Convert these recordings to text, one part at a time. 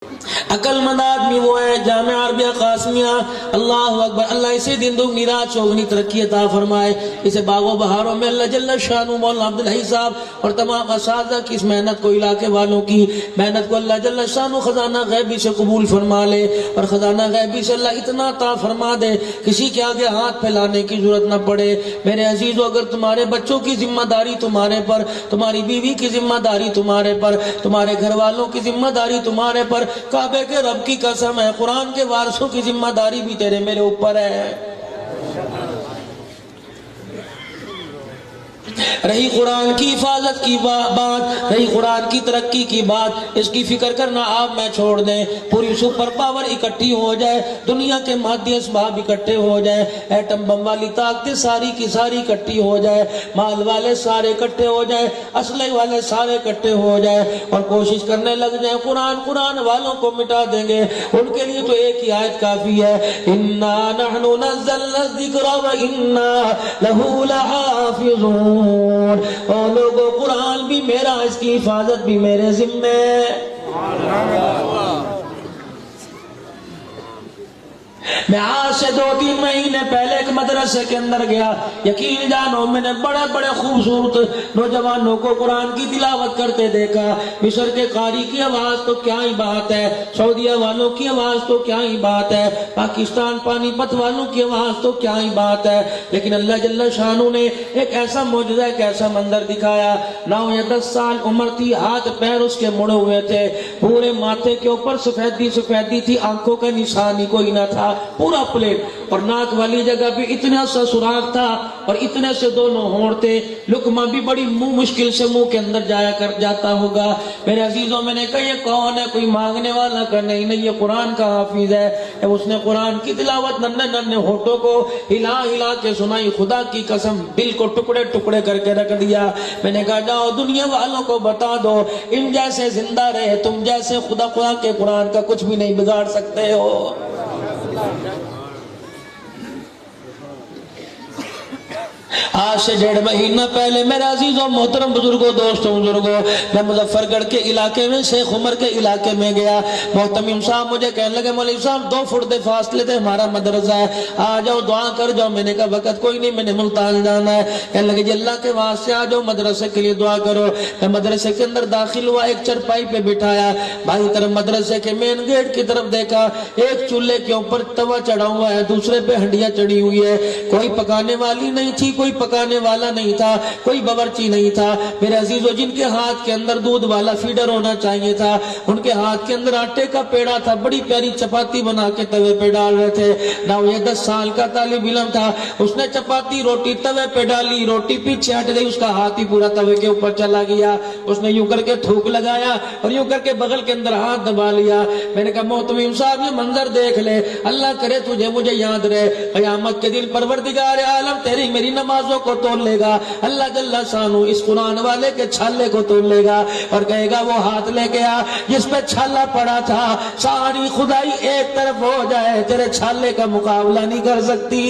عقل مند آدمی وہ ہے جامعہ عربیہ قاسمیہ، اللہ اکبر، اللہ اسے دن دگنی رات چوگنی ترقی عطا فرمائے، اسے باغ و بہاروں میں اللہ جل شانہ مولانا عبدالحی صاحب اور تمام اساتذہ کی اس محنت کو، علاقے والوں کی محنت کو اللہ جل شانہ خزانہ غیبی سے قبول فرما لے، اور خزانہ غیبی سے اللہ اتنا عطا فرما دے کسی کے آگے ہاتھ پھیلانے کی ضرورت نہ پڑے۔ میرے عزیزو، اگر تمہارے بچوں کی ذمہ داری تمہارے پر، تمہاری بیوی کی ذمہ داری تمہارے پر، تمہارے گھر والوں کی ذمہ داری تمہارے پر، کعبے کے رب کی قسم ہے قرآن کے وارثوں کی ذمہ داری بھی تیرے میرے اوپر ہے۔ رہی قرآن کی حفاظت کی بات، رہی قرآن کی ترقی کی بات، اس کی فکر کرنا آپ میں چھوڑ دیں۔ پوری سپر پاور اکٹھی ہو جائے، دنیا کے مادی اسباب اکٹھے ہو جائے، ایٹم بم والی طاقتیں ساری کی ساری اکٹھی ہو جائے، مال والے سارے اکٹھے ہو جائے، اسلحے والے سارے اکٹھے ہو جائے، اور کوشش کرنے لگ جائیں قرآن والوں کو مٹا دیں گے، ان کے لیے تو ایک ہی آیت کافی ہے، اِنَّا نَحْنُ نَزَّلْنَا الذِّكْرَ وَإِنَّا لَهُ لَحَافِظُونَ۔ او لوگو، قرآن بھی میرا، اس کی حفاظت بھی میرے ذمہ ہے۔ میں آج سے 2-3 مہینے پہلے ایک مدرسے کے اندر گیا، یقین جانو میں نے بڑے بڑے خوبصورت نوجوانوں کو قرآن کی تلاوت کرتے دیکھا۔ مصر کے قاری کی آواز تو کیا ہی بات ہے، سعودیہ والوں کی آواز تو کیا ہی بات ہے، پاکستان پانی پت والوں کی آواز تو کیا ہی بات ہے، لیکن اللہ جل شانہ نے ایک ایسا معجزہ، ایک ایسا منظر دکھایا۔ 9 یا 10 سال عمر تھی، ہاتھ پیر اس کے مڑے ہوئے تھے، پورے ماتھے کے اوپر سفیدی سفیدی تھی، آنکھوں کا نشان ہی کوئی نہ تھا، پورا پلیٹ، اور ناک والی جگہ بھی اتنا سا سوراخ تھا، اور اتنے سے دونوں ہونٹ تھے، لقمہ بھی بڑی مشکل سے منہ کے اندر جاتا ہوگا۔ میرے عزیزوں، میں نے کہا یہ کون ہے؟ کوئی مانگنے والا کا نہیں، یہ قرآن کا حافظ ہے۔ اس نے قرآن کی تلاوت ننھے ہونٹوں کو ہلا ہلا کے سنائی، خدا کی قسم دل کو ٹکڑے ٹکڑے کر کے رکھ دیا۔ میں نے کہا جاؤ دنیا والوں کو بتا دو، ان جیسے زندہ رہے، تم جیسے خدا کے قرآن کا کچھ بھی نہیں بگاڑ سکتے ہو۔ آج سے 1.5 مہینہ پہلے میرے عزیزوں، محترم بزرگوں، دوستوں، بزرگوں، میں مظفر گڑھ کے علاقے میں، شیخ عمر کے علاقے میں گیا۔ محتمم صاحب مجھے کہنے لگے مولوی صاحب 2 فٹ دے فاصلے تھے، ہمارا مدرسہ ہے، آ جاؤ دعا کر جاؤ۔ میں نے کہا وقت کوئی نہیں، میں نے ملتان جانا ہے۔ کہنے لگے جی اللہ کے واسطے آ جاؤ، مدرسے کے لیے دعا کرو۔ میں مدرسے کے اندر داخل ہوا، ایک چرپائی پہ بٹھایا، بھائی طرف مدرسے کے مین گیٹ کی طرف دیکھا، ایک چولہے کے اوپر توا چڑھا ہوا ہے، دوسرے پہ ہنڈیاں چڑھی ہوئی ہے، کوئی پکانے والی نہیں تھی، کوئی پکانے والا نہیں تھا، کوئی باورچی نہیں تھا۔ میرے عزیزو، جن کے ہاتھ کے اندر دودھ والا فیڈر ہونا چاہیے تھا، ان کے ہاتھ کے اندر آٹے کا پیڑا تھا، بڑی پیاری چپاتی بنا کے توے پہ ڈال رہے تھے۔ نہ یہ 10 سال کا طالب علم تھا، اس نے چپاتی روٹی توے پہ ڈالی، روٹی پیچھے ہٹ گئی، اس کا ہاتھ ہی پورا توے کے اوپر چلا گیا۔ اس نے یوں کر کے تھوک لگایا اور یوں کر کے بغل کے اندر ہاتھ دبا لیا۔ میں نے کہا محتمم صاحب یہ منظر دیکھ لے، اللہ کرے تجھے مجھے یاد رہے، قیامت کے دن پروردگار عالم تیری میری نمازوں کو توڑ لے گا، اللہ جل شانہ اس قرآن والے کے چھالے کو توڑ لے گا اور کہے گا وہ ہاتھ لے گیا جس پہ چھالا پڑا تھا، ساری خدائی ایک طرف ہو جائے تیرے چھالے کا مقابلہ نہیں کر سکتی۔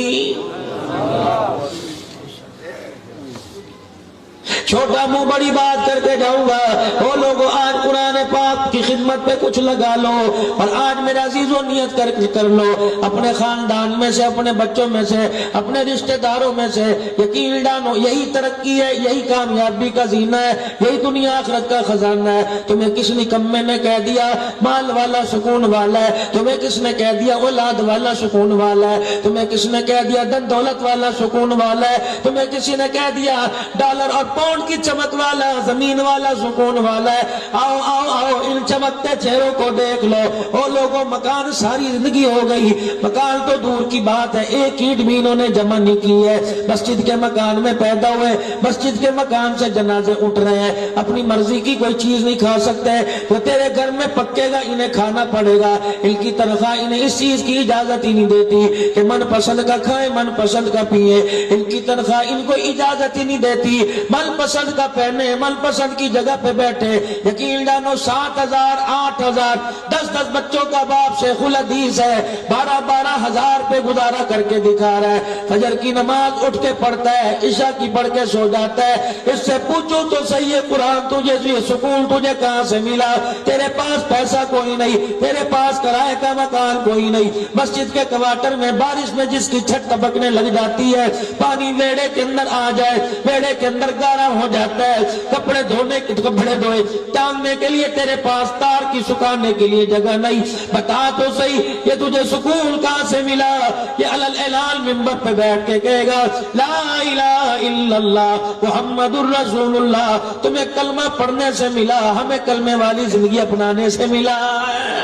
چھوٹا منہ بڑی بات کر کے جاؤں گا۔ وہ لوگوں آج قرآن پاک کی خدمت پہ کچھ لگا لو، اور آج میرے عزیزوں نیت کر لو، اپنے خاندان میں سے، اپنے بچوں میں سے، اپنے رشتہ داروں میں سے، یقین ڈالو یہی ترقی ہے، یہی کامیابی کا زینہ ہے، یہی دنیا آخرت کا خزانہ ہے۔ تمہیں کس نکمے نے کہہ دیا مال والا سکون والا ہے؟ تمہیں کس نے کہہ دیا اولاد والا سکون والا ہے؟ تمہیں کس نے کہہ دیا دن دولت والا سکون والا ہے؟ تمہیں کسی نے کہہ دیا ڈالر اور پاؤنڈ کی چمک والا، زمین والا، سکون والا ہے؟ آؤ آؤ آؤ ان چمکتے چہروں کو دیکھ لو۔ او لوگوں، مکان ساری زندگی ہو گئی، مکان تو دور کی بات ہے، ایک اینٹ بھی انہوں نے جمع نہیں کی ہے۔ مسجد کے مکان میں پیدا ہوئے، مسجد کے مکان سے جنازے اٹھ رہے ہیں، اپنی مرضی کی کوئی چیز نہیں کھا سکتے، تو تیرے گھر میں پکے گا انہیں کھانا پڑے گا۔ ان کی تنخواہ انہیں اس چیز کی اجازت ہی نہیں دیتی کہ من پسند کا کھائیں، من پسند کا پیئے۔ ان کی تنخواہ ان کو اجازت ہی نہیں دیتی من پسند کا پہنے، من پسند کی جگہ پہ بیٹھے، یقین جانو 7,000 8,000 10 بچوں کا باپ شیخ الحدیث ہے، 12 ہزار پہ گزارا کر کے دکھا رہا ہے، فجر کی نماز اٹھ کے پڑھتا ہے، عشاء کی پڑھ کے سو جاتا ہے۔ اس سے پوچھو تو صحیح ہے قرآن تجھے یہ سکون تجھے کہاں سے ملا؟ تیرے پاس پیسہ کوئی نہیں، تیرے پاس کرائے کا مکان کوئی نہیں، مسجد کے کوارٹر میں بارش میں جس کی چھت ٹپکنے لگ جاتی ہے، پانی ویڑے کے اندر آ جائے، ویڑے کے اندر گارا ہو جاتا ہے، کپڑے دھونے کپڑے دھوئے ٹانگنے کے لیے تیرے پاس تار کی سکھانے کے لیے جگہ نہیں، بتا تو صحیح یہ تجھے سکون کہاں سے ملا؟ یہ علل اعلان منبر پہ بیٹھ کے کہے گا لا الہ الا اللہ محمد الرسول اللہ، تمہیں کلمہ پڑھنے سے ملا، ہمیں کلمے والی زندگی اپنانے سے ملا ہے۔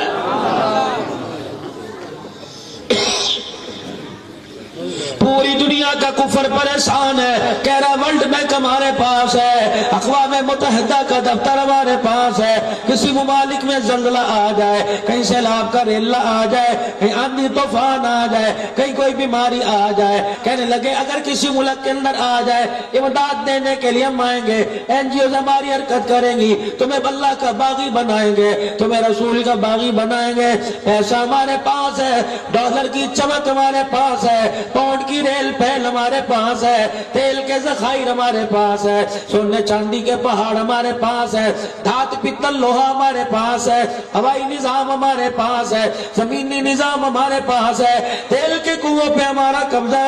پوری دنیا کا کفر پریشان ہے، کہہ رہا ورلڈ بینک ہمارے پاس ہے، اقوام متحدہ کا دفتر ہمارے پاس ہے، کسی ممالک میں زلزلہ آ جائے، کہیں سیلاب کا ریلہ آ جائے، کہیں آندھی طوفان آ جائے، کہیں کوئی بیماری آ جائے، کہنے لگے اگر کسی ملک کے اندر آ جائے امداد دینے کے لیے ہم آئیں گے، این جی اوز ہماری حرکت کریں گی، تمہیں اللہ کا باغی بنائیں گے، تمہیں رسول کا باغی بنائیں گے، پیسہ ہمارے پاس ہے، ڈالر کی چمک ہمارے پاس ہے، پاؤنڈ کی ریل پھیل ہمارے پاس ہے، تیل کے ذخائر ہمارے پاس ہے، سونے چاندی کے پہاڑ ہمارے پاس ہے، دھات پتل لوہا ہمارے پاس ہے، ہوائی نظام ہمارے پاس ہے، زمینی نظام ہمارے پاس ہے، تیل کے کنووں پہ ہمارا قبضہ،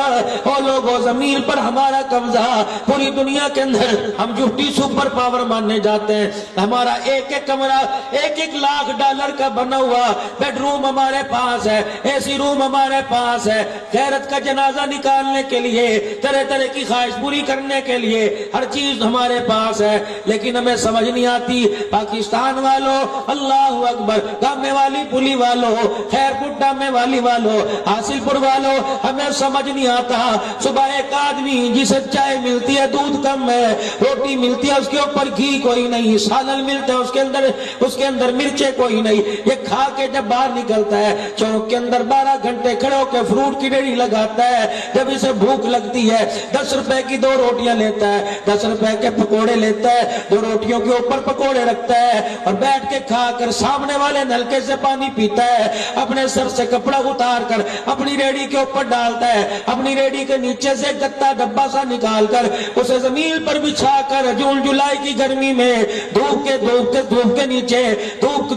اور لوگوں زمین پر ہمارا قبضہ، پوری دنیا کے اندر ہم جھوٹی سپر پاور ماننے جاتے ہیں، ہمارا ایک ایک کمرہ 1-1 لاکھ ڈالر کا بنا ہوا بیڈ روم ہمارے پاس ہے، اے سی روم ہمارے پاس ہے، غیرت کا جنازہ نکالنے کے لیے، طرح طرح کی خواہش پوری کرنے کے لیے ہر چیز ہمارے پاس ہے، لیکن ہمیں سمجھ نہیں آتی۔ پاکستان والوں اللہ اکبر، گامے والی پولی والوں، خیر پور ڈامے والی والوں، حاصل پور والوں، ہمیں سمجھ نہیں آتا صبح ایک آدمی جسے چائے ملتی ہے دودھ کم ہے، روٹی ملتی ہے اس کے اوپر گھی کوئی نہیں، سالن ملتا ہے اس کے اندر مرچیں کوئی نہیں، یہ کھا کے جب باہر نکلتا ہے چوک کے اندر 12 گھنٹے کھڑے ہو کے فروٹ کی ریڑھی لگاتا ہے، جب اسے بھوک لگتی ہے 10 روپے کی 2 روٹیاں لیتا ہے، 10 روپے کے پکوڑے لیتا ہے، 2 روٹیوں کے اوپر پکوڑے رکھتا ہے اور بیٹھ کے کھا کر سامنے والے نلکے سے پانی پیتا ہے، اپنے سر سے کپڑا اتار کر اپنی ریڑھی کے اوپر ڈالتا ہے، اپنی ریڑھی کے نیچے سے گتا ڈبا سا نکال کر اسے زمین پر بچھا کر جون جولائی کی گرمی میں دھوپ کے نیچے دھوپ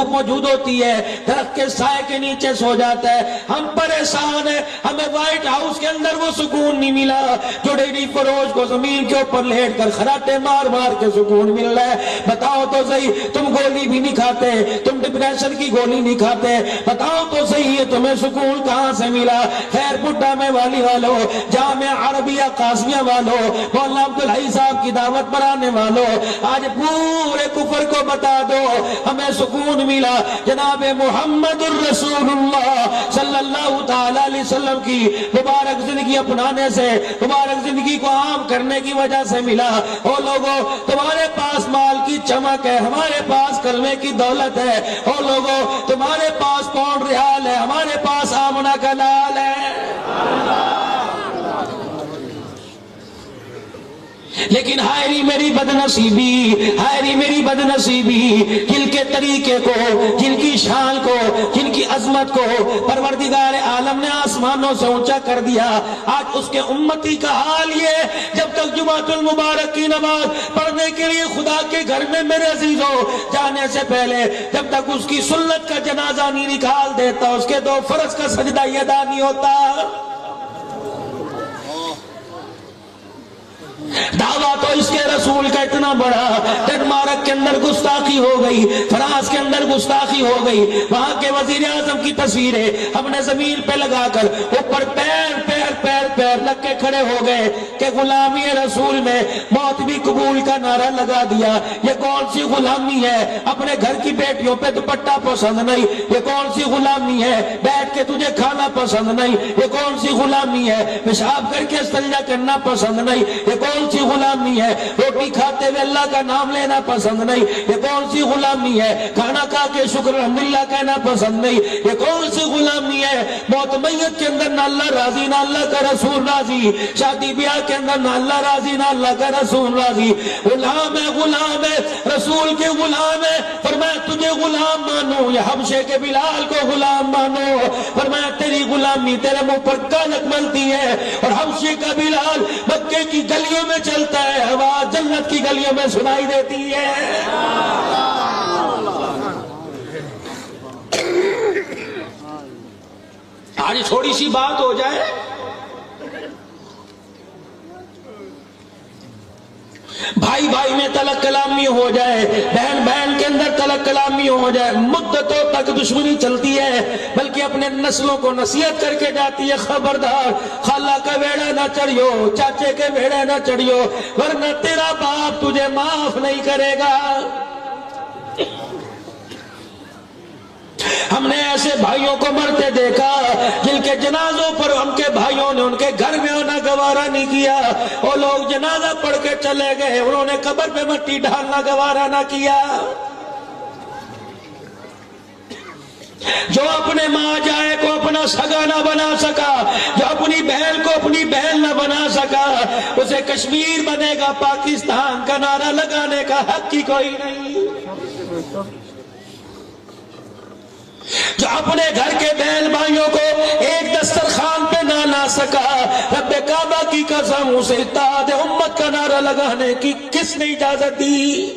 موجود ہوتی ہے، درخت کے سائے کے نیچے سو جاتا ہے۔ ہم پریشان ہیں، ہمیں وائٹ ہاؤس کے اندر وہ سکون نہیں ملا جو ڈیری فروش کو زمین کے اوپر لیٹ کر خراٹے مار مار کے سکون مل رہا ہے۔ بتاؤ تو صحیح، تم گولی بھی نہیں کھاتے، تم ڈپریشن کی گولی نہیں کھاتے، بتاؤ تو صحیح تمہیں سکون کہاں سے ملا؟ خیر پٹا میں والی والوں، جامعہ عربیہ قاسمیہ والوں، مولانا عبدالحی صاحب کی دعوت پر آنے والوں، آج پورے کفر کو بتا دو ہمیں سکون ملا جناب محمد الرسول اللہ صلی اللہ تعالی علیہ وسلم کی مبارک زندگی اپنانے سے، مبارک زندگی کو عام کرنے کی وجہ سے ملا۔ او لوگوں تمہارے پاس مال کی چمک ہے، ہمارے پاس کلمے کی دولت ہے۔ او لوگوں تمہارے پاس پاؤنڈ ریال ہے، ہمارے پاس آمنہ کا لال ہے۔ لیکن ہائری میری بدنصیبی، ہائری میری بدنصیبی، جن کے طریقے کو، جن کی شان کو، جن کی عظمت کو پروردگار عالم نے آسمانوں سے اونچا کر دیا، آج اس کے امتی کا حال یہ جب تک جمعۃ المبارک کی نماز پڑھنے کے لیے خدا کے گھر میں میرے عزیزوں جانے سے پہلے جب تک اس کی سنت کا جنازہ نہیں نکال دیتا، اس کے 2 فرض کا سجدہ ادا نہیں ہوتا۔ دعویٰ تو اس کے رسول کا اتنا بڑا، ڈنمارک کے اندر گستاخی ہو گئی، فرانس کے اندر گستاخی ہو گئی، وہاں کے وزیر اعظم کی تصویریں ہم نے زمین پہ لگا کر اوپر پیر لگ کے کھڑے ہو گئے کہ غلامی رسول میں موت بھی قبول کا نعرہ لگا دیا۔ یہ کون سی غلامی ہے؟ اپنے گھر کی بیٹیوں پہ دوپٹہ پسند نہیں۔ یہ کون سی غلامی ہے؟ بیٹھ کے تجھے کھانا پسند نہیں۔ یہ کون سی غلامی ہے؟ پیشاب کر کے استنجا کرنا پسند نہیں۔ یہ کون کون سی غلامی ہے روٹی کھاتے ہوئے اللہ کا نام لینا پسند نہیں؟ یہ کون سی غلامی ہے کھانا کھا کے شکر الحمدللہ کہنا پسند نہیں؟ یہ کون سی غلامی ہے موت میت کے اندر نہ اللہ راضی نہ اللہ کا رسول راضی، شادی بیاہ کے اندر نہ اللہ راضی نہ اللہ کا رسول راضی؟ غلام ہے رسول کے غلام ہے، فرمایا تجھے غلام مانو یا حبشے کے بلال کو غلام مانو؟ فرمایا تیری غلامی تیرے منہ پر کالک ملتی ہے، اور حبشے کا بلال مکے کی گلیوں میں چلتا ہے، آواز جنت کی گلیوں میں سنائی دیتی ہے۔ آج تھوڑی سی بات ہو جائے، بھائی بھائی میں تلک کلامی ہو جائے، بہن بہن کے اندر تلک کلامی ہو جائے، مدتوں تک دشمنی چلتی ہے، بلکہ اپنے نسلوں کو نصیحت کر کے جاتی ہے، خبردار خالہ کا بیڑا نہ چڑھیو، چاچے کے بیڑا نہ چڑھیو، ورنہ تیرا باپ تجھے معاف نہیں کرے گا۔ ہم نے ایسے بھائیوں کو مرتے دیکھا جن کے جنازوں پر ہم کے بھائیوں نے ان کے گھر میں آنا گوارا نہیں کیا، وہ لوگ جنازہ پڑھ کے چلے گئے، انہوں نے قبر پہ مٹی ڈالنا گوارا نہ کیا۔ جو اپنے ماں جائے کو اپنا سگا نہ بنا سکا، جو اپنی بہن کو اپنی بہن نہ بنا سکا، اسے کشمیر بنے گا پاکستان کا نعرہ لگانے کا حق ہی کوئی نہیں۔ جو اپنے گھر کے بہن بھائیوں کو ایک دسترخوان پہ نہ لا سکا، رب کعبہ کی قسم اسے اتحاد امت کا نعرہ لگانے کی کس نے اجازت دی؟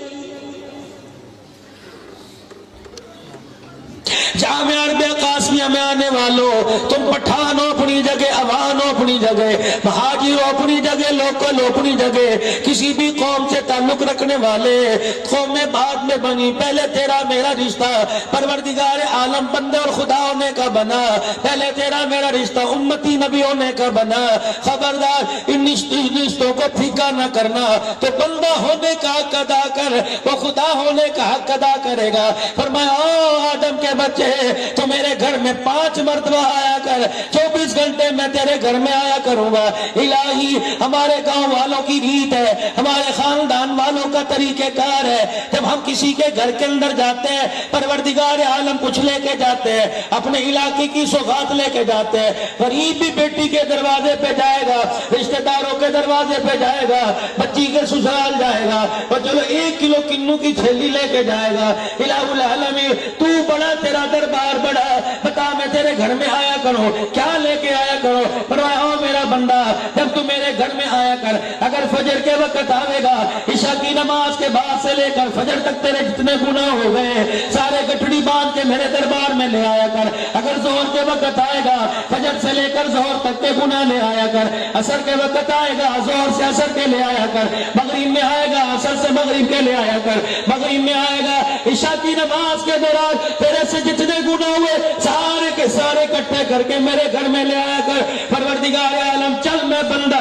جامعہ عربیہ قاسمیہ میں آنے والوں، تم پٹھان ہو اپنی جگہ، افغان ہو اپنی جگہ، مہاجر ہو اپنی جگہ، لوکل ہو اپنی جگہ، کسی بھی قوم سے تعلق رکھنے والے، قوم میں بعد میں بنی، پہلے تیرا میرا رشتہ پروردگار عالم بندے اور خدا ہونے کا بنا، پہلے تیرا میرا رشتہ امتی نبی ہونے کا بنا۔ خبردار ان رشتوں کو پھیکا نہ کرنا، تو بندہ ہونے کا حق ادا کر، وہ خدا ہونے کا حق ادا کرے گا۔ فرمایا او آدم کے بچے، تو میرے گھر میں 5 مرتبہ آیا کر، 24 گھنٹے میں تیرے گھر میں آیا کروں گا۔ الہی ہمارے گاؤں والوں کی ریت ہے، ہمارے خاندان والوں کا طریقہ کار ہے، جب ہم کسی کے گھر کے اندر جاتے ہیں پروردگار عالم کچھ لے کے جاتے ہیں، اپنے علاقے کی سوغات لے کے جاتے ہیں۔ غریب بھی بیٹی کے دروازے پہ جائے گا، رشتہ داروں کے دروازے پہ جائے گا، بچی کے سسرال جائے گا، اور چلو 1 کلو کنو کی تھیلی لے کے جائے گا۔ الہ العالمین تو بڑا، تیرا دربار بڑا، بتا میں تیرے گھر میں آیا کروں، کیا لے کے آیا کروں؟ فرمایا او میرا بندہ، جب تو میرے گھر میں آیا کر، اگر فجر کے وقت آئے گا، عشاء کی نماز کے بعد سے لے کر فجر تک تیرے جتنے گناہ ہو گئے سارے گٹھڑی باندھ کے میرے دربار میں لے آیا کر۔ اگر ظہر کے وقت آئے گا، فجر سے لے کر ظہر تک کے گناہ لے آیا کر۔ عصر کے وقت آئے گا، ظہر سے عصر کے لے آیا کر۔ مغرب میں آئے گا، عصر سے مغرب کے لے آیا کر۔ مغرب میں آئے گا، عشاء کی نماز کے دوران تیرے سے جتنے گناہ ہوئے سارے کے سارے اکٹھے کر کے میرے گھر میں لے آیا کر۔ پروردگار عالم چل میں بندہ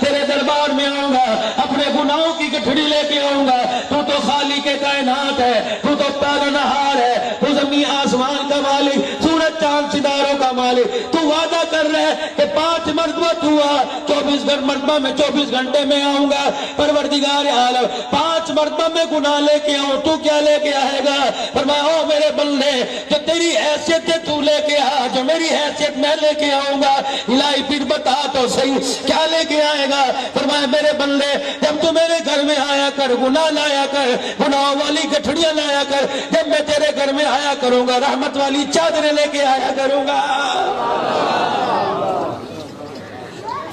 تیرے دربار میں آؤں گا، اپنے گناہوں کی گٹھڑی لے کے آؤں گا۔ تو خالق کے کائنات ہے، تو پالنہار ہے، تو زمین آسمان کا مالک، سورج چاند ستاروں کا مالک۔ تو وعدہ کر رہے ہے کہ 5 مرتبہ تو آ، 24 مرتبہ میں 24 گھنٹے میں آؤں گا۔ پروردگار عالم 5 مرتبہ میں گناہ لے کے آؤں، تو کیا لے کے آئے گا؟ فرمایا او میرے بندے، جو تیری حیثیت ہے تو لے کے آ، جو میری حیثیت میں لے کے آؤں گا۔ الہی پھر بتا تو صحیح کیا لے کے آئے گا؟ فرمایا میرے بندے، جب تو میرے گھر میں آیا کر، گناہ لایا کر، گناہ والی گٹھڑیاں لایا کر۔ جب میں تیرے گھر میں آیا کروں گا، رحمت والی چادریں لے کے آیا کروں گا۔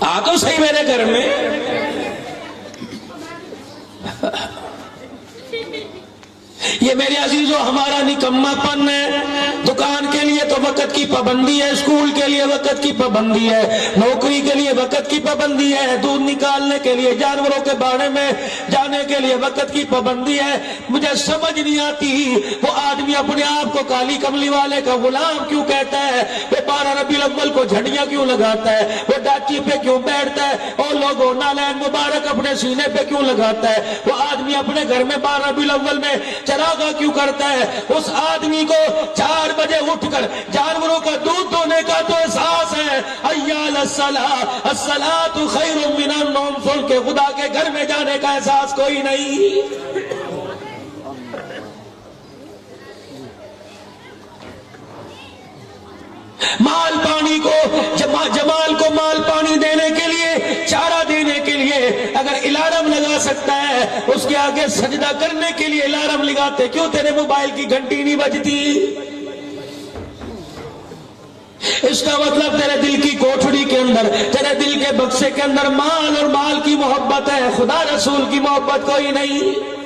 آ تو صحیح میرے گھر میں۔ یہ میرے عزیزو ہمارا نکما پن ہے۔ دکان کے لیے تو وقت کی پابندی ہے، اسکول کے لیے وقت کی پابندی ہے، نوکری کے لیے وقت کی پابندی ہے، دودھ نکالنے کے لیے، جانوروں کے باڑے میں جانے کے لیے وقت کی پابندی ہے۔ مجھے سمجھ نہیں آتی وہ آدمی اپنے آپ کو کالی کملی والے کا غلام کیوں کہتا ہے، وہ 12 ربیع الاول کو جھنڈیاں کیوں لگاتا ہے، وہ ڈاچی پہ کیوں بیٹھتا ہے، اور لوگوں نالین مبارک اپنے سینے پہ کیوں لگاتا ہے، وہ آدمی اپنے گھر میں 12 ربیع الاول میں چراغاں کیوں کرتا ہے۔ اس آدمی کو 4 بجے اٹھ کر جانوروں کا دودھ دونے کا تو احساس ہے، حی علی الصلاۃ خیر من النوم سن کے خدا کے گھر میں جانے کا احساس کوئی نہیں. مال پانی کو جمال کو مال پانی دینے کے لیے، چارہ دینے کے لیے اگر الارم لگا سکتا ہے، اس کے آگے سجدہ کرنے کے لیے الارم لگاتے، کیوں تیرے موبائل کی گھنٹی نہیں بجتی؟ اس کا مطلب تیرے دل کی کوٹھڑی کے اندر، تیرے دل کے بکسے کے اندر مال اور مال کی محبت ہے، خدا رسول کی محبت کوئی نہیں.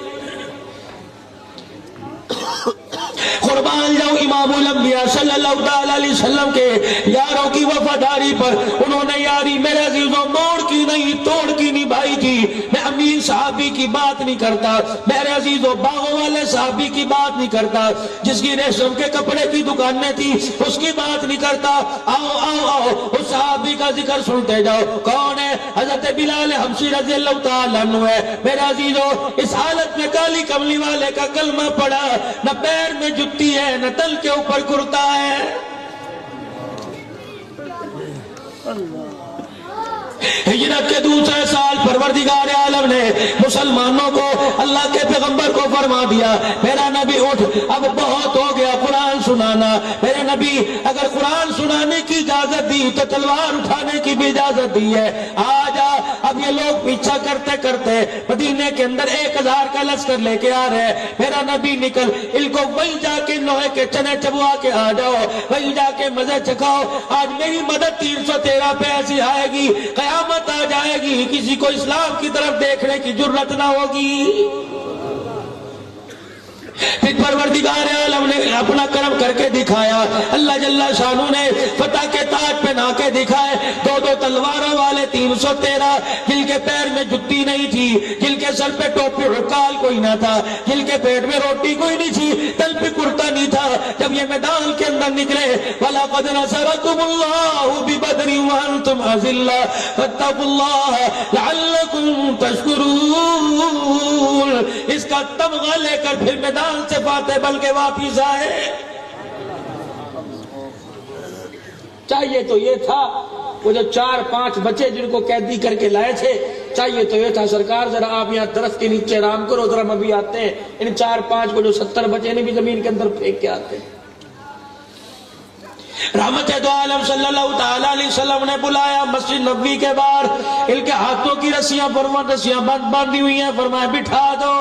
قربان جاؤں امام الانبیاء صلی اللہ علیہ وسلم کے یاروں کی وفاداری پر. انہوں نے یاری میرے عزیزوں موڑ کی نہیں توڑ کی نبھائی تھی. میں امیر صحابی کی بات نہیں کرتا، میرے عزیزوں باغوں والے صحابی کی بات نہیں کرتا، جس کی ریشم کے کپڑے کی دکانیں تھی اس کی بات نہیں کرتا. آؤ آؤ آؤ اس صحابی کا ذکر سنتے جاؤ. کون ہے؟ حضرت بلال حبشی رضی اللہ تعالیٰ عنہ ہے. میرے عزیزوں اس حالت میں کالی کملی والے کا کلمہ پڑا، نہ پیر میں جتی ہے نہ تل کے اوپر کرتا ہے. ہجرت کے دوسرے سال پروردگار عالم نے مسلمانوں کو، اللہ کے پیغمبر کو فرما دیا، میرا نبی اٹھ، اب بہت ہو گیا قرآن سنانا. میرے نبی اگر قرآن سنانے کی اجازت دی تو تلوار اٹھانے کی بھی اجازت دی ہے. آجا. اب یہ لوگ پیچھا کرتے کرتے مدینے کے اندر 1000 کا لشکر لے کے آ رہے ہیں. میرا نبی نکل، ان کو وہیں جا کے لوہے کے چنے چبوا کے آ جاؤ، وہیں جا کے مزے چکھاؤ. آج میری مدد 313 پہ ایسی آئے گی، قیامت آ جائے گی، کسی کو اسلام کی طرف دیکھنے کی جرت نہ ہوگی. پھر پروردگار عالم نے اپنا کرم کر کے دکھایا. اللہ جل شانہ نے فتح کے تاج پہنا کے دکھائے. 2 تلواروں والے 313، جن کے پیر میں جتی نہیں تھی، جن کے سر پہ ٹوپی رکال کوئی نہ تھا، جن کے پیٹ میں روٹی کوئی نہیں تھی، تل پہ کرتا نہیں تھا. جب یہ میدان کے اندر نکلے، وَلَقَدْ نَصَرَكُمُ اللَّهُ بِبَدْرٍ وَأَنْتُمْ أَذِلَّةٌ فَاتَّقُوا اللَّهَ لَعَلَّكُمْ تَشْكُرُونَ. اس کا تمغہ لے کر پھر میدان سے فاتح بلکہ واپس آئے. چاہیے تو یہ تھا وہ جو 4-5 بچے جن کو قیدی کر کے لائے تھے، چاہیے تو یہ تھا سرکار ذرا آپ یہاں درخت کے نیچے آرام کرو، ذرا ہم ابھی آتے ہیں. ان 4-5 کو جو 70 بچے نے بھی زمین کے اندر پھینک کے آتے. رحمت دو عالم صلی اللہ تعالی علیہ وسلم نے بلایا مسجد نبوی کے باہر. ان کے ہاتھوں کی رسیاں باندھی ہوئی ہیں، فرمایا بٹھا دو.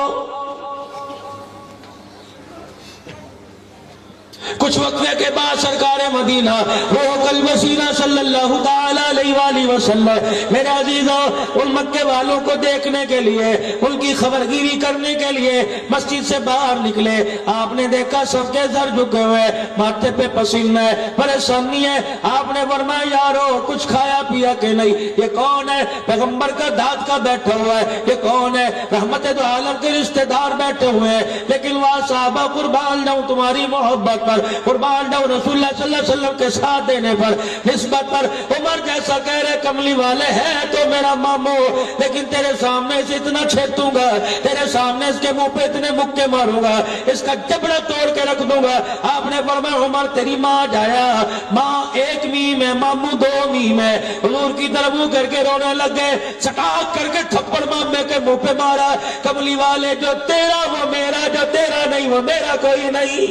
کچھ وقفے کے بعد سرکار مدینہ روح الوسیلہ صلی اللہ تعالی علیہ وآلہ وسلم میرے عزیزوں ان مکے والوں کو دیکھنے کے لیے، ان کی خبرگیری کرنے کے لیے مسجد سے باہر نکلے. آپ نے دیکھا سب کے سر جھکے ہوئے، ماتھے پہ پسینہ ہے، پریشانی ہے. آپ نے فرمایا یارو کچھ کھایا پیا کہ نہیں؟ یہ کون ہے؟ پیغمبر کا داد کا بیٹھا ہوا ہے. یہ کون ہے؟ رحمت دو عالم کے رشتہ دار بیٹھے ہوئے ہیں. لیکن وہاں صحابہ قربان جاؤں تمہاری محبت پر، قربان جاؤں رسول اللہ صلی اللہ علیہ وسلم کے ساتھ دینے پر، نسبت پر. عمر جیسا کہہ رہے کملی والے ہیں تو میرا ماموں، لیکن تیرے سامنے سے اتنا چھیتوں گا، تیرے سامنے اس کے منہ پہ اتنے مکے ماروں گا، اس کا جبڑا توڑ کے رکھ دوں گا. آپ نے فرمایا عمر تیری ماں جایا، ماں 1 میم ہے، ماموں 2 میم ہے. حضور کی طرف منہ کر کے رونے لگ گئے، سٹاک کر کے تھپڑ مامے کے منہ پہ مارا. کملی والے جو تیرا وہ میرا، جو تیرا نہیں وہ میرا کوئی نہیں.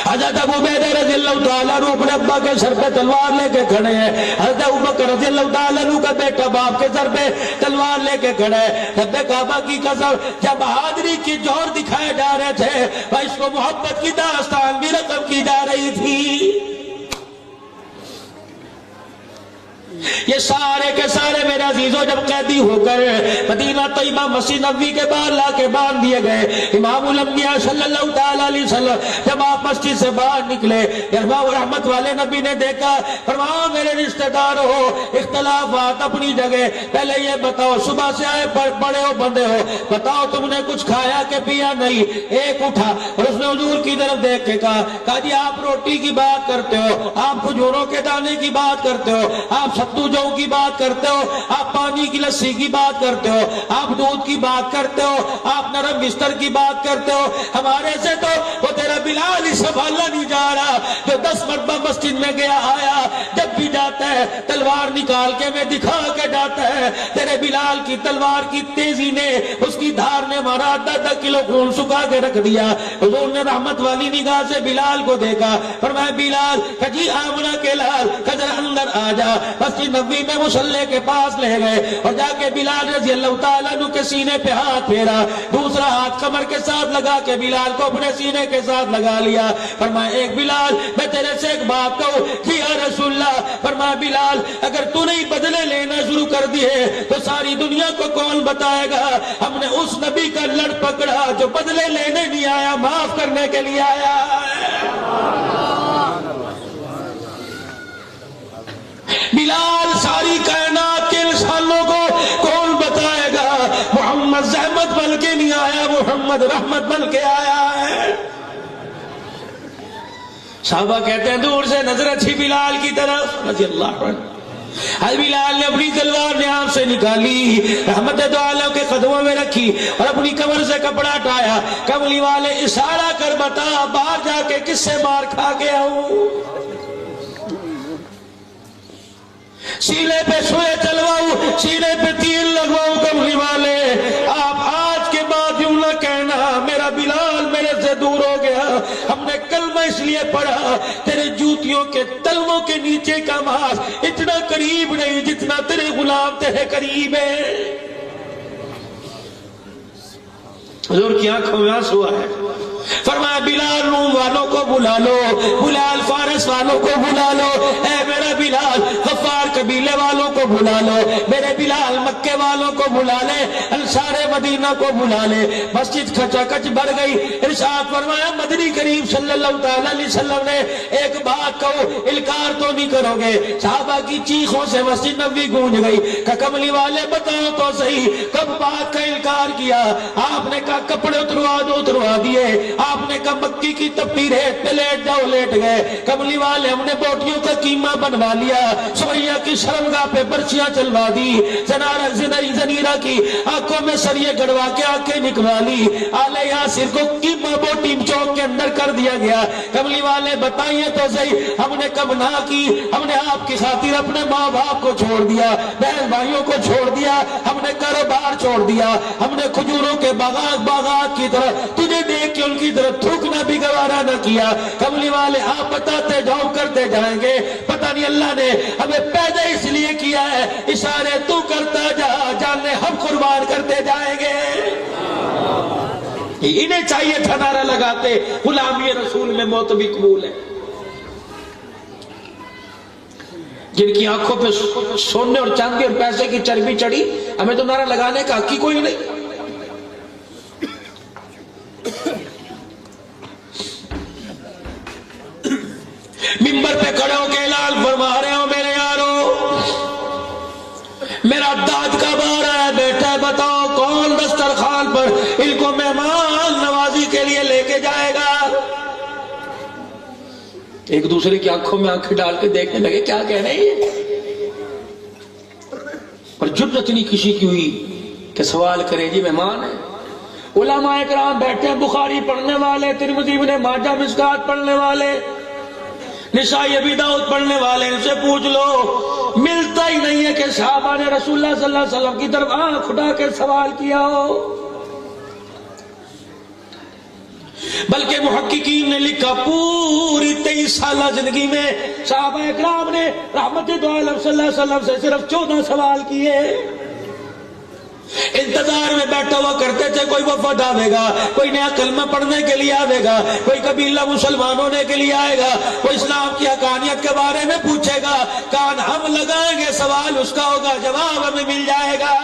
حضرت ابوبیدہ رضی اللہ تعالیٰ عنہ اپنے ابا کے سر پہ تلوار لے کے کھڑے ہیں. حضرت ابوبکر رضی اللہ تعالیٰ عنہ کا بیٹا باپ کے سر پہ تلوار لے کے کھڑے ہیں. رب کعبہ کی قسم جب بہادری کی جوہر دکھائے جا رہے تھے، اس کو محبت کی داستان بھی رقم کی جا رہی تھی. یہ سارے کے سارے میرے عزیزوں جب قیدی ہو کر مدینہ طیبہ مسجد نبوی کے باہر لا کے باندھ دیے گئے، امام الانبیاء صلی اللہ تعالی علیہ وسلم جب آپ مسجد سے باہر نکلے، رحمت والے نبی نے دیکھا، فرمایا میرے رشتہ دار ہو، اختلافات اپنی جگہ، پہلے یہ بتاؤ صبح سے آئے بڑے ہو بندے ہو، بتاؤ تم نے کچھ کھایا کہ پیا نہیں؟ ایک اٹھا اور اس نے حضور کی طرف دیکھ کے کہا جی آپ روٹی کی بات کرتے ہو، آپ کھجوروں کے دانے کی بات کرتے ہو، آپ ستو جو کی بات کرتے ہو، آپ پانی کی لسی کی بات کرتے ہو، آپ دودھ کی بات کرتے ہو، آپ نرم بستر کی بات کرتے ہو. ہمارے سے تو وہ تیرا بلال ہی سنبھالا نہیں جا رہا جو 10 مرتبہ مسجد میں گیا آیا، جب بھی جاتا ہے تلوار نکال کے میں دکھا کے جاتا ہے، تیرے بلال کی تلوار کی تیزی نے، اس کی دھار نے ہمارا 10 کلو خون سکھا کے رکھ دیا۔ حضور نے رحمت والی نگاہ سے بلال کو دیکھا، فرمایا بلال کجی آمنہ کے لال کجر اندر آ جا۔ مسجد نبوی میں مصلی کے پاس لے گئے اور جا کے بلال رضی اللہ تعالیٰ عنہ کے سینے پہ ہاتھ پھیرا، دوسرا ہاتھ کمر کے ساتھ لگا کے بلال کو اپنے سینے کے ساتھ لگا لیا۔ فرمایا ایک بلال میں تیرے سے ایک بات کہوں کہ یا رسول اللہ، فرمایا بلال اگر تو نہیں بدلے لینا شروع کر دیے تو ساری دنیا کو کون بتائے گا؟ ہم نے اس نبی کا لڑ پکڑا جو بدلے لینے نہیں آیا، معاف کرنے کے لیے آیا ہے۔ بلال ساری کائنات کے انسانوں کو کون بتائے گا؟ محمد زحمت بن کے نہیں آیا، محمد رحمت بن کے آیا ہے۔ صحابہ کہتے ہیں دور سے نظر اچھی بلال کی طرف رضی اللہ عنہ۔ بلال نے اپنی تلوار نیام سے نکالی، رحمت دو عالم کے قدموں میں رکھی اور اپنی کمر سے کپڑا ہٹایا۔ کملی والے اشارہ کر بتا باہر جا کے کس سے مار کھا گیا ہوں؟ سینے پہ سوئے چلواؤں، سینے پہ تیر لگواؤں؟ کملی والے آپ آج کے بعد یوں نہ کہنا میرا بلال میرے سے دور ہو گیا، ہم نے کلمہ اس لیے پڑھا تیرے جوتیوں کے تلووں کے نیچے کا ماس اتنا قریب نہیں جتنا تیرے غلام تیرے قریب ہے۔ حضور کی آنکھوں میں آنسو ہے۔ فرمایا بلال روم والوں کو بلا لو، بلال فارس والوں کو بلا لو، اے میرا بلال غفار قبیلے والوں کو بلا لو، میرے بلال مکے والوں کو بلا لے، انصار مدینہ کو بلا لے۔ مسجد کھچا کچ بھر گئی۔ ارشاد فرمایا مدنی کریم صلی اللہ تعالی علیہ وسلم نے ایک بات کہو انکار تو نہیں کرو گے؟ صحابہ کی چیخوں سے مسجد نبوی گونج گئی کہ کملی والے بتاؤ تو صحیح کب بات کا انکار کیا؟ آپ نے کہا کپڑے اتروا دو، اتروا دیے۔ آپ نے کہا مکی کی تپی ریت پہ لیٹ جاؤ، لیٹ گئے۔ کملی والے ہم نے بوٹیوں کا قیمہ بنوا لیا، سوریا کی شرمگاہ پہ برچیاں چلوا دی، زنیرہ کی آنکھوں میں سریے گڑوا کے آنکھیں نکلوا لی، آل یاسر کو قیمہ بوٹی چوک کے اندر کر دیا گیا۔ کملی والے بتائیے تو صحیح ہم نے کب نہ کی؟ ہم نے آپ کی خاطر اپنے ماں باپ کو چھوڑ دیا، بہن بھائیوں کو چھوڑ دیا، ہم نے کاروبار چھوڑ دیا، ہم نے کھجوروں کے باغات کی طرح تجھے دیکھ کے ان کی طرف تھوکنا بھی گوارا نہ کیا۔ کملی والے آپ بتاتے جاؤ کرتے جائیں گے، پتہ نہیں اللہ نے ہمیں پیدا اس لیے کیا ہے، اشارے تو کرتا جا، جانے ہم قربان کرتے جائیں گے۔ انہیں چاہیے تھا نعرہ لگاتے غلامی رسول میں موت بھی قبول ہے۔ جن کی آنکھوں پہ سونے اور چاندی اور پیسے کی چربی چڑھی، ہمیں تو نعرہ لگانے کا حق ہی کوئی نہیں۔ منبر پہ کھڑے ہو کے اعلان فرما رہے ہو میرے یارو، میرا داد کا بار ہے، بیٹا بتاؤ کون دسترخوان پر ان کو مہمان نوازی کے لیے لے کے جائے گا؟ ایک دوسرے کی آنکھوں میں آنکھیں ڈال کے دیکھنے لگے کیا کہہ رہے ہیں، اور جرأت نہیں کسی کی ہوئی کہ سوال کرے جی مہمان ہے۔ علماء اکرام بیٹھے ہیں، بخاری پڑھنے والے، ترمذی ابن ماجہ مشکات پڑھنے والے، نسائی ابی داؤد پڑھنے والے، ان سے پوچھ لو ملتا ہی نہیں ہے کہ صحابہ نے رسول اللہ صلی اللہ علیہ وسلم کی طرف آنکھ اٹھا کے سوال کیا ہو۔ بلکہ محققین نے لکھا پوری 23 سالہ زندگی میں صحابہ اکرام نے رحمت دو عالم صلی اللہ علیہ وسلم سے صرف 14 سوال کیے۔ انتظار میں بیٹھا ہوا کرتے تھے، کوئی وفد آئے گا، کوئی نیا کلمہ پڑھنے کے لیے آئے گا، کوئی قبیلہ مسلمان ہونے کے لیے آئے گا، کوئی اسلام کی حقانیت کے بارے میں پوچھے گا، کان ہم لگائیں گے، سوال اس کا ہوگا، جواب ہمیں مل جائے گا۔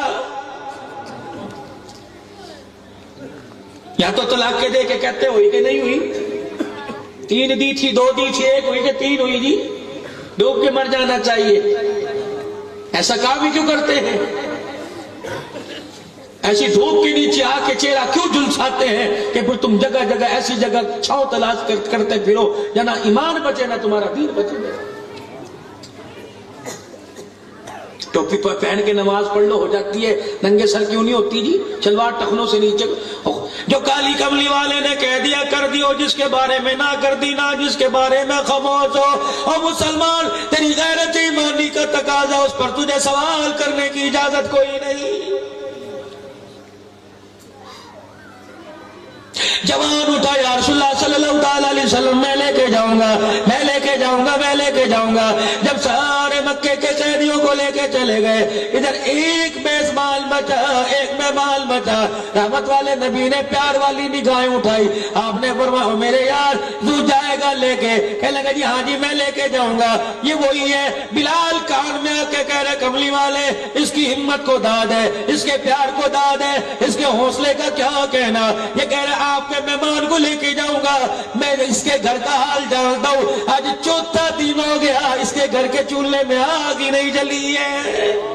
یا تو طلاق کے دے کے کہتے ہوئی کہ نہیں ہوئی، 3 دی تھی، 2 دی تھی، 1 ہوئی کہ 3 ہوئی جی، ڈوب کے مر جانا چاہیے۔ ایسا کام ہی کیوں کرتے ہیں؟ ایسی دھوپ کے نیچے آ کے چہرہ کیوں جلساتے ہیں کہ پھر تم جگہ جگہ ایسی جگہ چھاؤں تلاش کرتے پھرو، یا نہ ایمان بچے نہ تمہارا دین بچے۔ ٹوپی پر پہن کے نماز پڑھ لو ہو جاتی ہے، ننگے سر کیوں نہیں ہوتی جی؟ شلوار ٹخنوں سے نیچے جو کالی کملی والے نے کہہ دیا کر دیو، جس کے بارے میں نہ کر دی نہ جس کے بارے میں خاموش ہو۔ اور مسلمان تیری غیرت ایمانی کا تقاضا، اس پر تجھے سوال کرنے کی اجازت کوئی نہیں۔ جوان اٹھا، یا رسول اللہ صلی اللہ علیہ وسلم میں لے کے جاؤں گا، میں لے کے جاؤں گا، میں لے کے جاؤں گا۔ جب سارے مکے کے قیدیوں کو لے کے چلے گئے، ادھر ایک میزبان بچا، ایک مہمان بچا۔ رحمت والے نبی نے پیار والی نگاہیں اٹھائی، آپ نے فرمایا میرے یار تو جائے گا لے کے؟ کہنے لگا جی ہاں جی میں لے کے جاؤں گا۔ یہ وہی ہے بلال کان میں آ کے کہہ رہے کملی والے اس کی ہمت کو داد ہے، اس کے پیار کو داد ہے، اس کے حوصلے کا کیا کہنا۔ یہ کہہ رہے آپ کے مہمان کو لے کے جاؤں گا، میں اس کے گھر کا حال جانتا ہوں، آج چوتھا دن ہو گیا اس کے گھر کے چولہے میں آگ ہی نہیں جلی ہے۔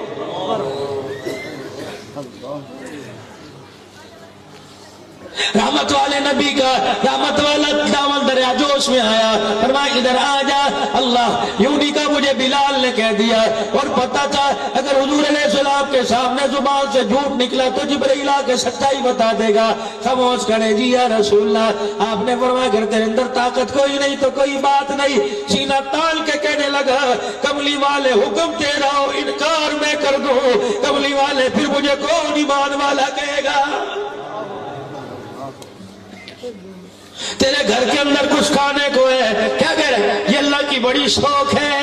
رحمت والے نبی کا رحمت والا دامن دریا جوش میں آیا، فرمایا ادھر آ جا، اللہ یونی کا مجھے بلال نے کہہ دیا، اور پتا تھا اگر حضور علیہ السلام کے سامنے زبان سے جھوٹ نکلا تو جبرائیل آ کے سچائی بتا دے گا۔ خاموش کرے جی یا رسول اللہ، آپ نے فرمایا اگر تیرے اندر طاقت کوئی نہیں تو کوئی بات نہیں۔ سینہ تان کے کہنے لگا کملی والے حکم دے رہا ہو انکار میں کر دوں، کملی والے پھر مجھے کون ایمان والا کہے گا؟ تیرے گھر کے اندر کچھ کھانے کو ہے، کیا کہہ رہے ہیں یہ اللہ کی بڑی شوق ہے،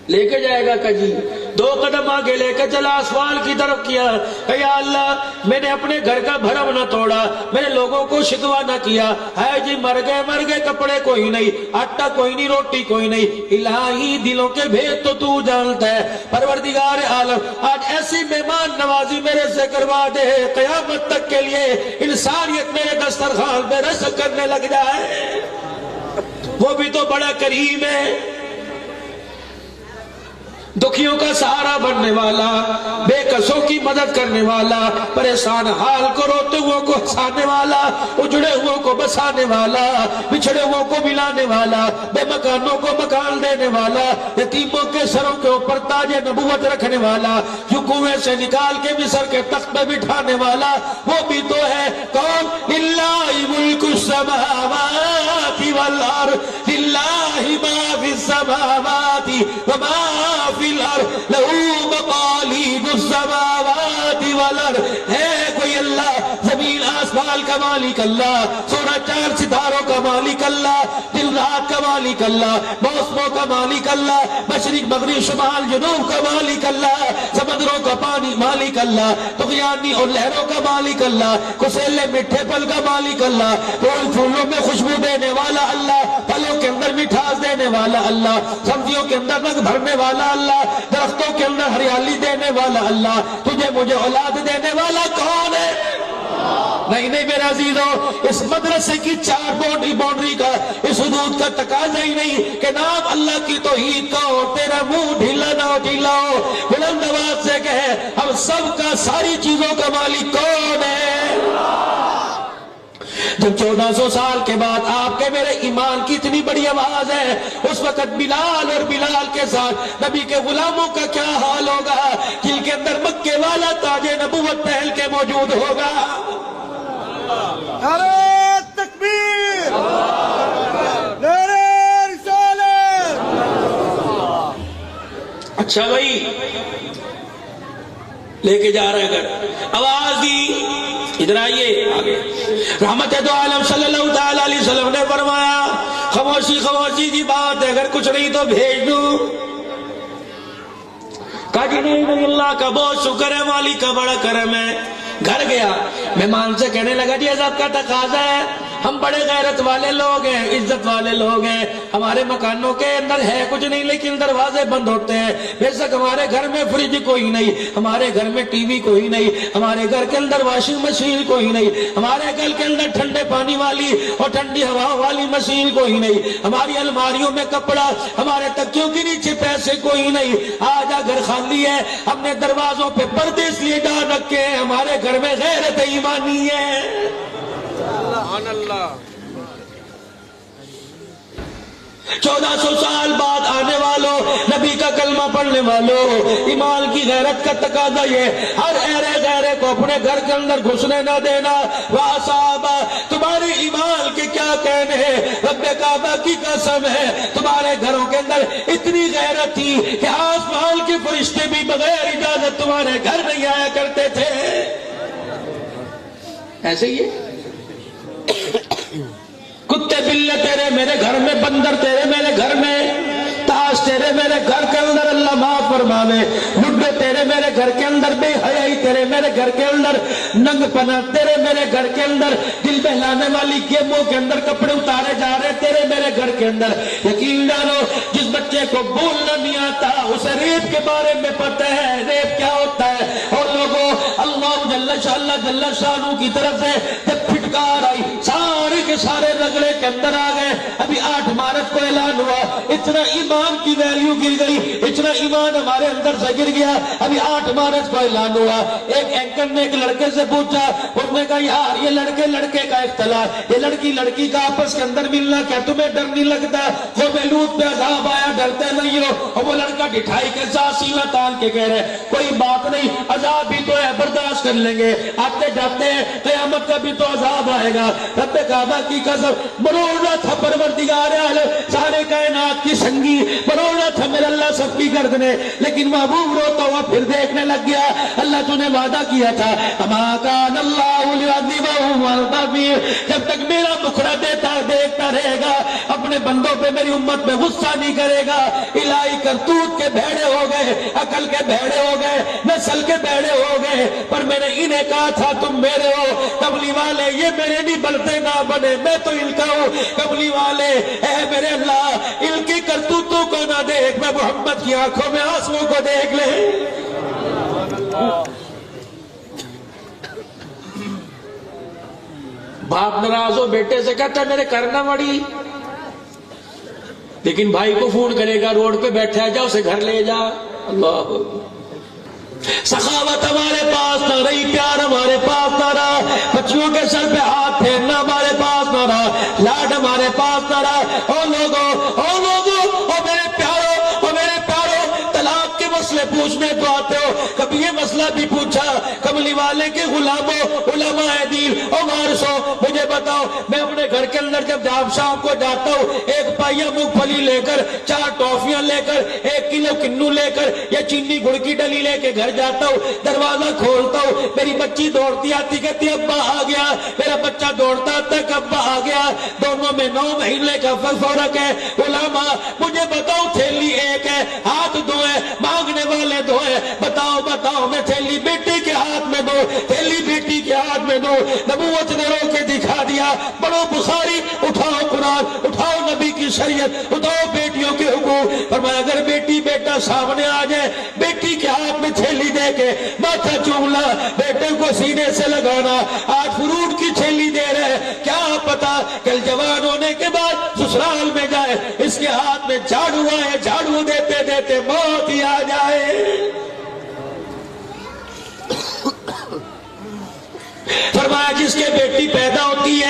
لے کے جائے گا کجی۔ 2 قدم آگے لے کے چلا، آسمان کی طرف کیا، کہ یا اللہ میں نے اپنے گھر کا بھرم نہ توڑا، میں نے لوگوں کو شکوہ نہ کیا، ہے جی مر گئے کپڑے کوئی نہیں، آٹا کوئی نہیں، روٹی کوئی نہیں، الہی دلوں کے بھید تو جانتا ہے۔ پروردگار عالم آج ایسی مہمان نوازی میرے سے کروا دے، قیامت تک کے لیے انسانیت میرے دسترخوان پہ رزق کرنے لگ جائے، وہ بھی تو بڑا کریم ہے، دکھیوں کا سہارا بننے والا، بے کسوں کی مدد کرنے والا، پریشان حال کو روتے ہوئے کو ہنسانے والا، اجڑے ہوئے کو بسانے والا، بچھڑے ہوئے کو ملانے والا، بے مکانوں کو مکان دینے والا، یتیموں کے سروں کے اوپر تاج نبوت رکھنے والا، جو کنویں سے نکال کے مصر کے تخت پہ بٹھانے والا، وہ بھی تو ہے کون؟ للہ ملک السماوات والارض، للہ ما فی السماوات وما فی الارض، لہو مقالید السماوات والارض۔ ہے کوئی اللہ زمین آسمان کا مالک اللہ، سورہ 4 ستاروں کا مالک اللہ، دن رات کا مالک اللہ، موسموں کا مالک اللہ، مشرق مغرب شمال جنوب کا مالک اللہ، سمندروں کا پانی مالک اللہ، طغیانی اور لہروں کا مالک اللہ، کسیلے میٹھے پھل کا مالک اللہ، پھولوں میں خوشبو دینے والا اللہ، پھلوں کے اندر مٹھاس دینے والا اللہ، سبزیوں کے اندر رنگ بھرنے والا اللہ، درختوں کے اندر ہریالی دینے والا اللہ، تجھے مجھے اولاد دینے والا کون ہے؟ نہیں میرے عزیزوں، اس مدرسے کی 4 باؤنڈری کا، اس حدود کا تقاضا ہی نہیں کہ نام اللہ کی توحید کا ہو، تیرا منہ ڈھیلا نہ ڈھیلا ہو، بلند آواز سے کہے ہم سب کا ساری چیزوں کا مالک کون ہے؟ جب 1400 سال کے بعد آپ کے میرے ایمان کی اتنی بڑی آواز ہے، اس وقت بلال اور بلال کے ساتھ نبی کے غلاموں کا کیا حال ہوگا، جن کے اندر مکے والا تاج نبوت پہل کے موجود ہوگا۔ نعرہ تکبیر، نعرہ رسالت۔ اچھا بھائی لے کے جا رہے ہیں گھر، آواز دی ادھر آئیے آگے۔ رحمت دو عالم صلی اللہ تعالی علیہ وسلم نے فرمایا خاموشی کی بات ہے، اگر کچھ نہیں تو بھیج دوں۔ کہا جی نہیں اللہ کا بہت شکر ہے، مالک کا بڑا کرم ہے۔ گھر گیا، مہمان سے کہنے لگا جی عذاب کا تقاضا ہے، ہم بڑے غیرت والے لوگ ہیں، عزت والے لوگ ہیں، ہمارے مکانوں کے اندر ہے کچھ نہیں لیکن دروازے بند ہوتے ہیں، بے شک ہمارے گھر میں فریج کوئی نہیں، ہمارے گھر میں ٹی وی کوئی نہیں، ہمارے گھر کے اندر واشنگ مشین کوئی نہیں، ہمارے گھر کے اندر ٹھنڈے پانی والی اور ٹھنڈی ہوا والی مشین کوئی نہیں، ہماری الماریوں میں کپڑا، ہمارے تکیوں کے نیچے پیسے کوئی نہیں، آج گھر خالی ہے، ہم نے دروازوں پہ پردے اس لیے ڈال رکھے ہیں، ہمارے گھر میں غیرت ایمانی ہے۔ 1400 سال بعد آنے والوں، نبی کا کلمہ پڑھنے والوں، ایمان کی غیرت کا تقاضا یہ، ہر غیرے کو اپنے گھر کے اندر گھسنے نہ دینا۔ وَأَصَابَ، تمہارے ایمان کے کیا کہنے ہیں، رب کعبہ کی قسم ہے تمہارے گھروں کے اندر اتنی غیرت تھی کہ آسمان کے فرشتے بھی بغیر اجازت تمہارے گھر نہیں آیا کرتے تھے۔ ایسے ہی ہے، کتے بلے تیرے میرے گھر میں، بندر تیرے میرے گھر میں، تاش تیرے میرے گھر کے اندر اللہ معاف فرماوے، لڈے تیرے میرے گھر کے اندر، بے حیائی تیرے میرے گھر کے اندر، ننگ پنا تیرے میرے گھر کے اندر، دل بہلانے والی گیموں کے اندر کپڑے اتارے جا رہے تیرے میرے گھر کے اندر۔ یقین جانو جس بچے کو بولنا نہیں آتا اسے ریپ کے بارے میں پتہ ہے، ریپ کیا ہوتا ہے۔ اور لوگوں اللہ جل شانہ کی طرف سے جب پھٹکار آئی سارے کے سارے رگڑے کے اندر آ گئے۔ ابھی 8 مارچ کو اعلان ہوا، اتنا ایمان کی ویلیو گر گئی، اتنا ایمان ہمارے اندر سے گر گیا۔ ابھی 8 مارچ کو اعلان ہوا، ایک اینکر نے ایک لڑکے سے پوچھا، اس نے کہا یار یہ لڑکے کا اختلاف، یہ لڑکی کا آپس کے اندر ملنا، کیا تمہیں ڈر نہیں لگتا؟ قوم لوط پہ عذاب آیا، ڈرتے نہیں ہو؟ اور وہ لڑکا ڈٹھائی کے ساتھ سینہ تان کے کہہ رہے کوئی بات نہیں، عذاب بھی تو ہے، برداشت کر لیں گے، آتے جاتے ہیں، قیامت کا بھی تو عذاب آئے گا۔ رب کعبہ کی قسم بروڑنا تھا پروردگار عالم سارے کائنات کی سنگی، بروڑنا تھا میرا اللہ سب کی گردنے، لیکن محبوب روتا ہوا پھر دیکھنے لگ گیا۔ اللہ تو نے وعدہ کیا تھا اما کان اللہ لیعذبہم وانت فیہم، جب تک میرا مکھڑا دیکھتا رہے گا اپنے بندوں پہ میری امت میں غصہ نہیں کرے گا۔ الہی کرتوت کے بھیڑے ہو گئے، عقل کے بھیڑے ہو گئے، نسل کے بھیڑے ہو گئے، پر میں نے انہیں کہا تھا تم میرے ہو۔ کملی والے یہ میرے نہیں بنتے نہ بنے، میں تو ان کا ہوں۔ کملی والے اے میرے اللہ ان کی کرتوتوں کو نہ دیکھ، میں محمد کی آنکھوں میں آنسوؤں کو دیکھ لے۔ باپ ناراض ہو بیٹے سے کہتا ہے میرے کرنا مڑی، لیکن بھائی کو فون کرے گا روڈ پہ بیٹھا ہے جا اسے گھر لے جا۔ اللہ سخاوت ہمارے پاس نہ رہی، پیار ہمارے پاس نہ رہا، بچیوں کے سر پہ ہاتھ پھیرنا ہمارے پاس نہ رہا، لاڈ ہمارے پاس نہ رہا۔ او لوگوں او میرے پیارو طلاق کے مسئلے پوچھنے تو آتے ہو، کبھی یہ مسئلہ بھی پوچھا؟ کملی والے کے غلاموں علماء دین او وارثو مجھے بتاؤ، میں اپنے گھر کے اندر جب شام کو جاتا ہوں ایک پائیا مونگ پھلی لے کر، 4 ٹافیاں لے کر، 1 کلو کنو لے کر یا چینی گڑ کی ڈلی لے کے گھر جاتا ہوں، دروازہ کھولتا ہوں، میری بچی دوڑتی آتی کہتی ابا آ گیا، میرا بچہ دوڑتا آتا کہ ابا آ گیا، دونوں میں 9 مہینے کا فرق ہے۔ علماء مجھے بتاؤ تھیلی ایک ہے، ہاتھ 2 ہے، مانگنے والے 2 ہیں، بتاؤ میں تھیلی بیٹے کے ہاتھ میں دو، تھیلی بیٹی کے ہاتھ میں دو۔ نبوت نے رو کے دکھا دیا، پڑھو بخاری، اٹھاؤ قرآن، اٹھاؤ نبی کی شریعت، اٹھاؤ بیٹیوں کے حقوق۔ فرمایا اگر بیٹی بیٹا سامنے آ جائے، بیٹی کے ہاتھ میں تھیلی دے کے ماتھا چومنا، بیٹے کو سینے سے لگانا۔ آج فروٹ کی تھیلی دے رہے، کیا پتا کل جوان ہونے کے بعد سسرال میں جائے اس کے ہاتھ میں جھاڑو آئے، جھاڑو دیتے دیتے موت ہی آ جائے۔ فرمایا جس کے بیٹی پیدا ہوتی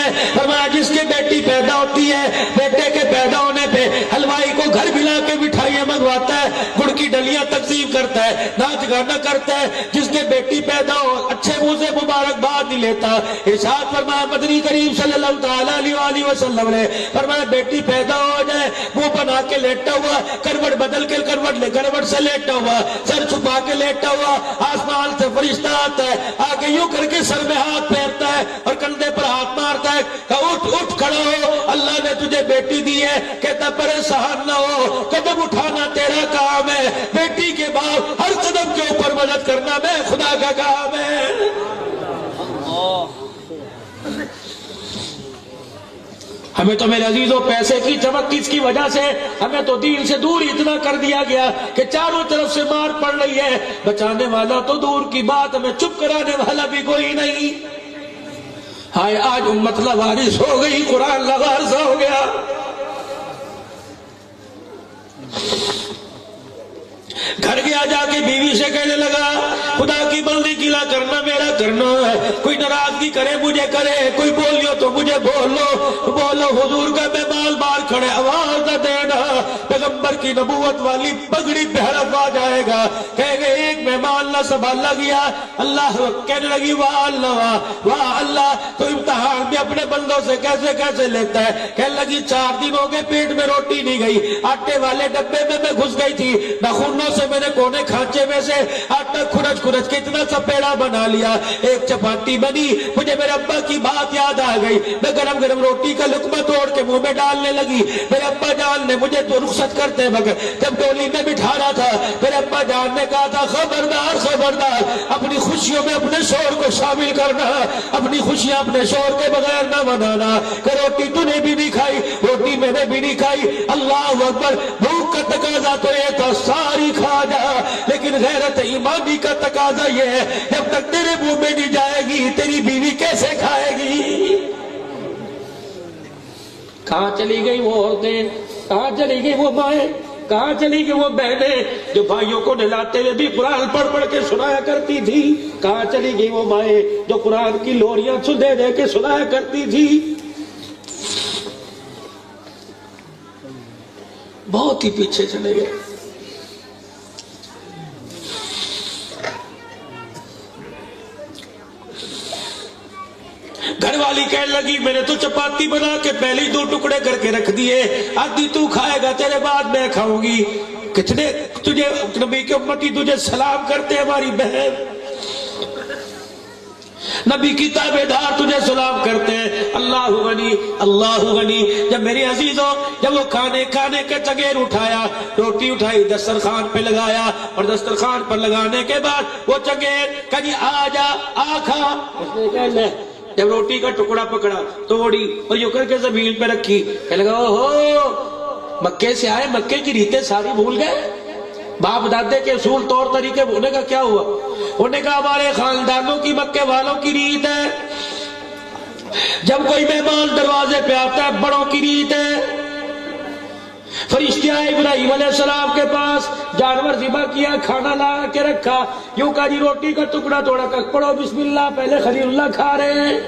ہے، بیٹے کے پیدا ہونے پہ حلوائی کو گھر بلا کے مٹھائیاں منگواتا ہے، گڑ کی ڈلیاں تقسیم کرتا ہے، ناچ گانا کرتا ہے۔ جس کے بیٹی پیدا ہو اچھے منہ سے مبارکباد نہیں لیتا۔ ارشاد فرمایا مدنی کریم صلی اللہ تعالیٰ علیہ وسلم نے فرمایا بیٹی پیدا ہو جائے، منہ بنا کے لیٹا ہوا، کروٹ بدل کے کروٹ سے لیٹا ہوا، سر چھپا کے لیٹا ہوا، آسمان سے فرشتہ آتا ہے، آگے یوں کر کے سر میں ہاتھ پھیرتا ہے اور کندھے پر ہاتھ مارتا ہے کہ اٹھ کھڑا ہو، اللہ نے تجھے بیٹی دی ہے۔ کہتا پریشان نہ ہو، قدم اٹھانا تیرا کام ہے، بیٹی کے بعد ہر قدم کے اوپر مدد کرنا میں خدا کا کام ہے۔ ہمیں تو میرے عزیزوں پیسے کی چمک کس کی وجہ سے ہمیں تو دین سے دور اتنا کر دیا گیا کہ چاروں طرف سے مار پڑ رہی ہے، بچانے والا تو دور کی بات، ہمیں چپ کرانے والا بھی کوئی نہیں۔ ہائے آج امت لوارث ہو گئی، قرآن لوارث ہو گیا۔ گھر گیا جا کے بیوی سے کہنے لگا خدا کی بندی گلا کرنا میرا کرنا ہے، کوئی ناراضگی کرے مجھے کرے، کوئی بولیو تو مجھے بولو حضور کا میں بال بال کھڑے آواز نہ دینا۔ پیغمبر کی نبوت والی پگڑی بہرف آ جائے گا. کہے گے ایک مہمان نہ سنبھالا گیا. اللہ کہنے لگی واہ اللہ واہ اللہ تو امتحان بھی اپنے بندوں سے کیسے کیسے لیتا ہے. کہنے لگی 4 دن ہو گئے پیٹ میں روٹی نہیں گئی, آٹے والے ڈبے میں گھس گئی تھی, ناخنوں سے میں نے کونے کھانچے میں سے آٹا کھرچ کھرچ کے اتنا سا پیڑا بنا لیا, ایک چپاتی بنی, مجھے میرے ابا کی بات یاد آ گئی, میں گرم گرم روٹی کا لقمہ توڑ کے منہ میں ڈالنے لگی. میرے ابا جان نے مجھے تو رخصت کرتے وقت جب ڈولی میں بٹھا رہا تھا, میرے ابا جان نے کہا تھا خبردار خبردار اپنی خوشیوں میں اپنے شوہر کو شامل کرنا, اپنی خوشیاں اپنے شوہر کے بغیر نہ منانا. کہ روٹی تو نے بھی نہیں کھائی, روٹی میں نے بھی نہیں کھائی. اللہ اکبر, بھوک کا تقاضا تو یہ تھا ساری کھا جا, لیکن غیرت ایمانی کا تقاضا یہ ہے جب تک تیرے منہ میں نہیں جائے گی تیری بیوی کیسے کھائے گی. کہاں چلی گئی وہ عورتیں, کہاں چلی گئی وہ مائیں, کہاں چلی گئی وہ بہنیں جو بھائیوں کو نہلاتے ہوئے بھی قرآن پڑھ پڑھ کے سنایا کرتی تھی. کہاں چلی گئی وہ مائیں جو قرآن کی لوریاں دے دے کے سنایا کرتی تھی. بہت ہی پیچھے چلے گئے. گھر والی کہنے لگی میں نے تو چپاتی بنا کے پہلے ہی 2 ٹکڑے کر کے رکھ دیے, آدھی تو کھائے گا تیرے بعد میں کھاؤں گی. کتنے تجھے نبی کے امتی تجھے سلام کرتے ہماری بہن, نبی کی تابعدار تجھے سلام کرتے ہیں. اللہ غنی اللہ غنی. جب میری عزیزوں جب وہ کھانے کا چگیر اٹھایا, روٹی اٹھائی دسترخوان پہ لگایا, اور دسترخوان پر لگانے کے بعد وہ چگیر کہیں آ جا آ کھا. اس نے کہا لے, جب روٹی کا ٹکڑا پکڑا توڑی اور یوں کر کے زمین پہ رکھی, کہنے لگا اوہو مکے سے آئے, مکے کی ریتیں ساری بھول گئے, باپ دادے کے اصول طور طریقے ہونے کا کیا ہوا. انہوں نے کہا ہمارے خاندانوں کی مکے والوں کی ریت ہے, جب کوئی مہمان دروازے پہ آتا ہے بڑوں کی ریت ہے. فرشتے آئے ابراہیم علیہ السلام کے پاس, جانور ذبح کیا, کھانا لا کے رکھا, یوں کہا جی روٹی کا ٹکڑا توڑا کر پڑھو بسم اللہ, پہلے خلیل اللہ کھا رہے ہیں.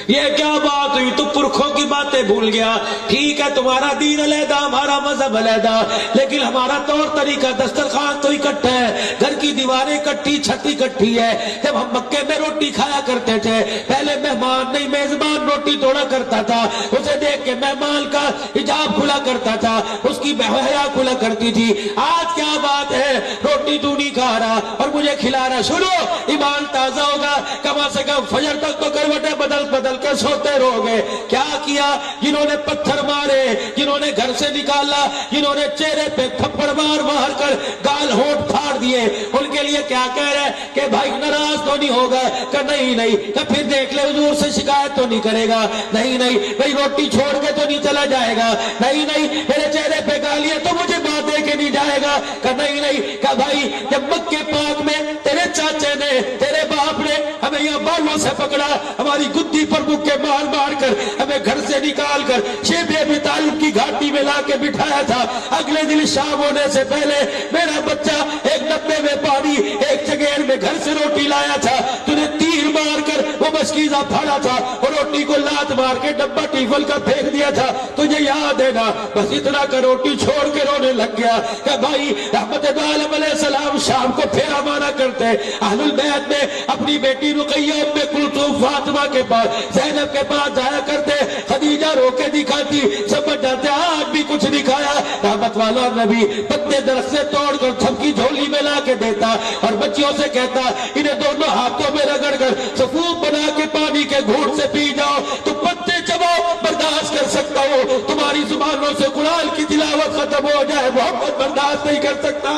یہ کیا بات ہوئی, تو پرکھوں کی باتیں بھول گیا. ٹھیک ہے تمہارا دین علیحدہ ہمارا مذہب علیحدہ, لیکن ہمارا طور طریقہ دسترخوان تو اکٹھا ہے, گھر کی دیواریں اکٹھی, چھت اکٹھی ہے. جب ہم مکے میں روٹی کھایا کرتے تھے پہلے مہمان نہیں میزبان روٹی توڑا کرتا تھا, اسے دیکھ کے مہمان کا حجاب کھلا کرتا تھا, اس کی حیا کھلا کرتی تھی. آج کیا بات ہے روٹی تو نہیں کھا رہا اور مجھے کھلا رہا, سنو ایمان تازہ ہوگا, کم سے کم فجر تک تو کروٹیں بدل کے سوتے رہو گے. کیا کیا, جنہوں نے پتھر مارے, جنہوں نے گھر سے نکالا, جنہوں نے چہرے پہ تھپڑ مار کر گال ہونٹ پھاڑ دیے, ان کے لیے کیا کہہ رہے کہ بھائی ناراض تو نہیں ہوگا, کہ نہیں, کہ پھر دیکھ لے حضور سے شکایت تو نہیں کرے گا, نہیں بھائی روٹی چھوڑ کے تو نہیں چلا جائے گا, نہیں میرے چہرے پہ گالیاں تو مجھے بات دے کے نہیں جائے گا, کہ نہیں, کہ بھائی جب مکے پاک میں تیرے چاچے نے تیرے باپ نے ہمیں یہاں بالوں سے پکڑا, ہماری گدی پر مکے مار کر ہمیں گھر سے نکال کر شیب ابی طالب کی گھاٹی میں لا کے بٹھایا تھا, اگلے دن شام ہونے سے پہلے میرا بچہ ایک ڈبے میں پانی ایک چگیر میں گھر سے روٹی لایا تھا, تو نے تیر مار کر وہ مشکیزہ پھاڑا تھا اور روٹی کو لات مار کے ڈبہ ٹیفل کا پھینک دیا تھا, تجھے یاد ہے نا. بس اتنا کر روٹی چھوڑ کے رونے لگ گیا کہ بھائی رحمت عالم علیہ السلام شام کو پھیرا مارا کرتے, اہل البیت میں اپنی بیٹی رقیہ ام کلثوم فاطمہ کے پاس زینب کے پاس جایا کرتے, خدیجہ رو کے دکھاتی, سمجھ جاتے آج بھی کچھ نہیں کھایا. رحمت والا نبی پتے درخت سے توڑ کر سب کی جھولی میں لا کے دیتا اور بچیوں سے کہتا انہیں دونوں ہاتھوں میں رگڑ کر سفوف بنا کے پانی کے گھونٹ سے پی جاؤ, تو پتے چباؤ برداشت کر سکتا ہو, تمہاری زبانوں سے قرآن کی تلاوت ختم ہو جائے محمد برداشت نہیں کر سکتا.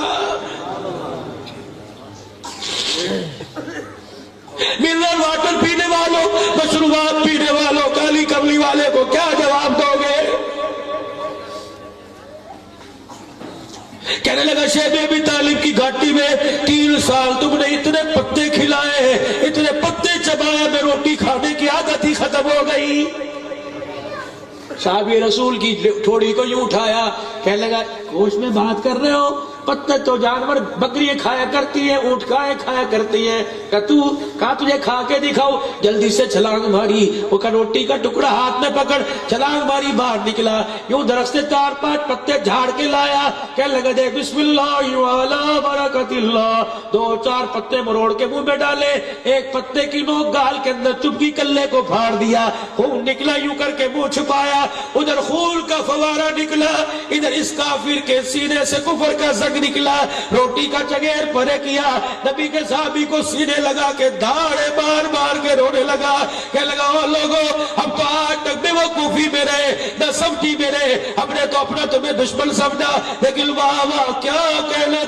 منرل واٹر پینے والوں, مشروبات پینے والوں, کالی کملی والے کو کیا جواب دو گے؟ کہنے لگا شیب ابی طالب کی گھاٹی میں 3 سال تم نے اتنے پتے کھلائے, اتنے پتے چبایا, میں روٹی کھانے کی عادت ہی ختم ہو گئی. صحابی رسول کی تھوڑی کو یوں اٹھایا, کہنے لگا ہوش میں بات کر رہے ہو, پتے تو جانور بکریاں کھایا کرتی ہیں، اونٹ کھایا کرتی ہیں، کہا تجھے کھا کے دکھاؤ، جلدی سے چھلانگ ماری، وہ روٹی کا ٹکڑا ہاتھ میں پکڑ، چھلانگ ماری، باہر نکلا، یوں درخت سے 4-5 پتے جھاڑ کے لایا، کہنے لگا دے بسم اللہ وعلی برکت اللہ، 2-4 پتے مروڑ کے منہ میں ڈالے، ایک پتے کی نوک گال کے اندر چبکی، کلے کو پھاڑ دیا، خون نکلا، یوں کر کے منہ چھپایا، ادھر خون کا فوارہ نکلا، ادھر اس کافر کے سینے سے کفر کا زنگ نکلا، روٹی کا چگیر پرے کیا، نبی کے صحابی کو سینے لگا کے دھاڑے مار کے رونے لگا، کہنے لگا او لوگوں ہم تو آج تک بے وقوفی میں رہے، نہ سمجھی میں رہے، ہم نے تو اپنا تمہیں دشمن سمجھا، لیکن واہ واہ کیا کہنے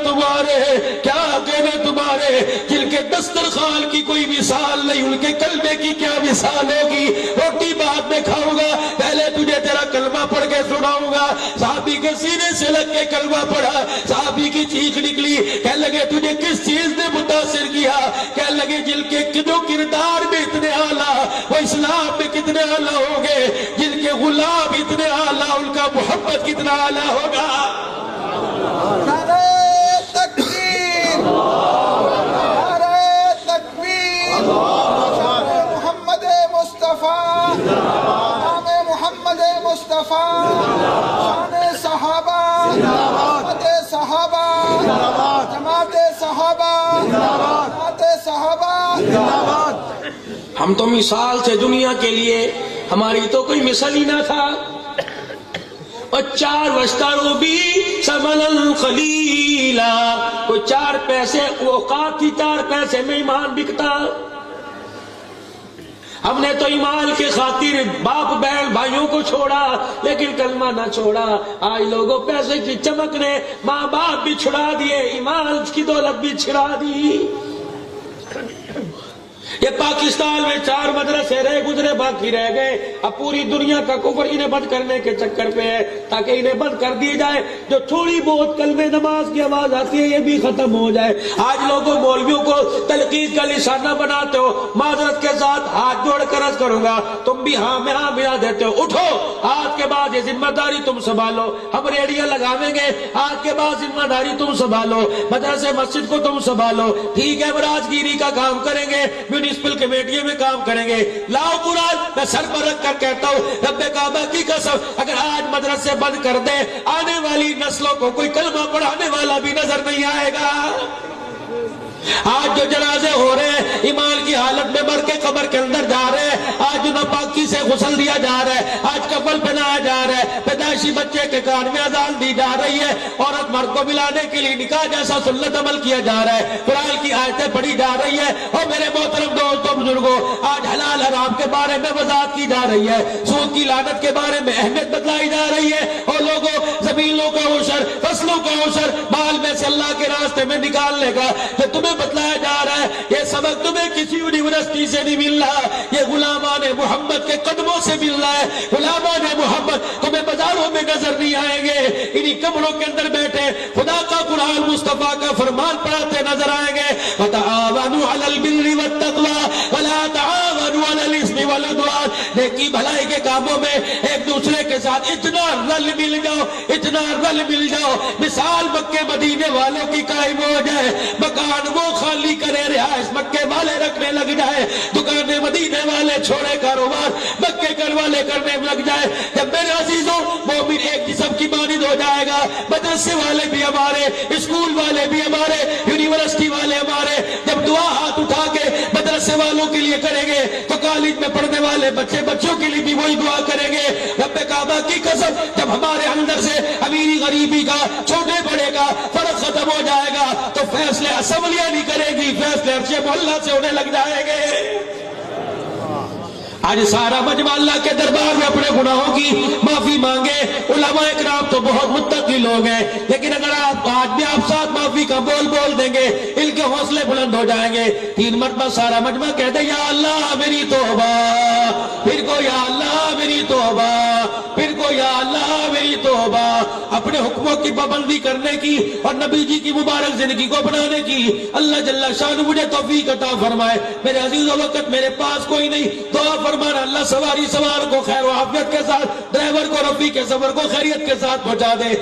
تمہارے جن کے دسترخوان کی کوئی مثال نہیں، ان کے کلمے کی کیا مثال ہوگی، روٹی بعد میں کھاؤں گا، پہلے تجھے تیرا کلمہ پڑھ کے سناؤں گا۔ صحابی کے سینے سے لگ کے کلمہ پڑھا، صحابی کی چیخ نکلی، کہنے لگے تجھے کس چیز نے متاثر کیا، کہنے لگے جن کے جو کردار میں اتنے اعلیٰ وہ اسلام میں کتنے اعلیٰ ہوں گے، جن کے غلام اتنے اعلیٰ ان کا محبت کتنا اعلیٰ ہوگا۔ نعرہ تکبیر، نعرہ تکبیر، شان محمد مصطفیٰ، نام محمد مصطفیٰ، شان صحابہ، جماعت صحابہ، جماعت صحابہ، جماعت صحابہ۔ ہم تو مثال تھے دنیا کے لیے، ہماری تو کوئی مثال ہی نہ تھا، اور 4 واشتروا بھی ثمنا قلیلا، کوئی 4 پیسے اوقات تھی، 4 پیسے میں ایمان بکتا۔ ہم نے تو ایمان کے خاطر باپ بہن بھائیوں کو چھوڑا لیکن کلمہ نہ چھوڑا۔ آج لوگوں پیسے کی چمک نے ماں باپ بھی چھڑا دیے، ایمان کی دولت بھی چھڑا دی۔ یہ پاکستان میں 4 مدرسے رہے گزرے، باقی رہ گئے، اب پوری دنیا کا کفر انہیں بند کرنے کے چکر پہ ہے تاکہ انہیں بند کر دیے جائے، جو تھوڑی بہت کلمہ نماز کی آواز آتی ہے یہ بھی ختم ہو جائے۔ آج لوگوں مولویوں کو تنقید کا نشانہ بناتے ہو، معذرت کے ساتھ ہاتھ جوڑ کر عرض کروں گا، تم بھی ہاں میں ہاں ملا دیتے ہو، اٹھو، آج کے بعد یہ ذمہ داری تم سنبھالو، ہم ریڈیو لگاویں گے، آج کے بعد ذمہ داری تم سنبھالو، مدرسے مسجد کو تم سنبھالو، ٹھیک ہے راجگیری کا کام کریں گے، میونسپل کمیٹیوں میں کام کریں گے، لاؤ قرآن، میں سر پر رکھ کر کہتا ہوں رب کعبہ کی قسم، اگر آج مدرسے بند کر دیں آنے والی نسلوں کو کوئی کلمہ پڑھانے والا بھی نظر نہیں آئے گا۔ آج جو جنازے ہو رہے ہیں ایمان کی حالت میں مر کے قبر کے اندر جا رہے ہیں، آج ناپاکی سے غسل دیا جا رہا ہے، آج کفن پہنایا جا رہا ہے، پیدائشی بچے کے کان میں اذان دی جا رہی ہے، عورت مرد کو ملانے کے لیے نکاح جیسا سنت عمل کیا جا رہا ہے، قرآن کی آیتیں پڑھی جا رہی ہے، اور میرے محترم دوستوں بزرگوں آج حلال حرام کے بارے میں وضاحت کی جا رہی ہے، سود کی لعنت کے بارے میں اہمیت بتلائی جا رہی ہے، اور لوگوں زمینوں کا عشر، فصلوں کا عشر مال میں سے اللہ کے راستے میں نکالنے کا جو تمہیں بتلایا جا رہا ہے، یہ سبق تمہیں کسی یونیورسٹی سے نہیں مل رہا، یہ غلامان محمد کے قدموں سے مل رہا ہے۔ غلامان محمد تمہیں بازاروں میں نظر نہیں آئیں گے، انہی کمروں کے اندر بیٹھے خدا کا قرآن مصطفیٰ کا فرمان پڑھاتے نظر آئیں گے۔ وَتَعَاوَنُوا عَلَى الْبِرِّ وَالتَّقْوَىٰ وَلَا تَعَاوَنُوا عَلَى الْإِثْمِ وَالْعُدْوَانِ، نیکی بھلائی کے کاموں میں ایک دوسرے کے ساتھ اتنا رل مل جاؤ، اتنا رل مل جاؤ، مثال مکے مدینے والوں کی قائم ہو جائے، مکان وہ خالی کرے، رہائش مکے والے رکھنے لگ جائے، دکانیں مدینے والے چھوڑے، کاروبار مکے کر والے کرنے لگ جائے، جب میرے عزیزوں مومن ایک جسم کی مانند ہو جائے گا، مدرسے والے بھی ہمارے، اسکول والے بھی ہمارے، یونیورسٹی والے ہمارے، جب دعا ہاتھ اٹھا کے مدرسے والوں کے لیے کریں گے تو کالج میں پڑھنے والے بچوں کے لیے بھی وہی دعا کریں گے۔ رب کعبہ کی قسم جب ہمارے اندر سے امیری غریبی کا، چھوٹے بڑے کا فرق ختم ہو جائے گا تو فیصلے اسمبلیاں نہیں کرے گی، فیصلے عرش محلہ سے ہونے لگ جائیں گے۔ آج سارا مجمع اللہ کے دربار میں اپنے گناہوں کی معافی مانگے، علماء اکرام تو بہت متقی لوگ ہیں، لیکن اگر آپ آج بھی آپ ساتھ معافی کا بول دیں گے ان کے حوصلے بلند ہو جائیں گے۔ 3 مرتبہ سارا مجمع کہہ دے یا اللہ میری توبہ، پھر کو یا اللہ میری توبہ، پھر کو یا اللہ میری توبہ، اپنے حکموں کی پابندی کرنے کی اور نبی جی کی مبارک زندگی کو بنانے کی اللہ جل شانہ مجھے توفیق عطا فرمائے۔ میرے عزیزوں وقت میرے پاس کوئی نہیں، دعا فرمانا اللہ سوار کو خیر و عافیت کے ساتھ، ڈرائیور کو رفیق کے سفر کو خیریت کے ساتھ پہنچا دے۔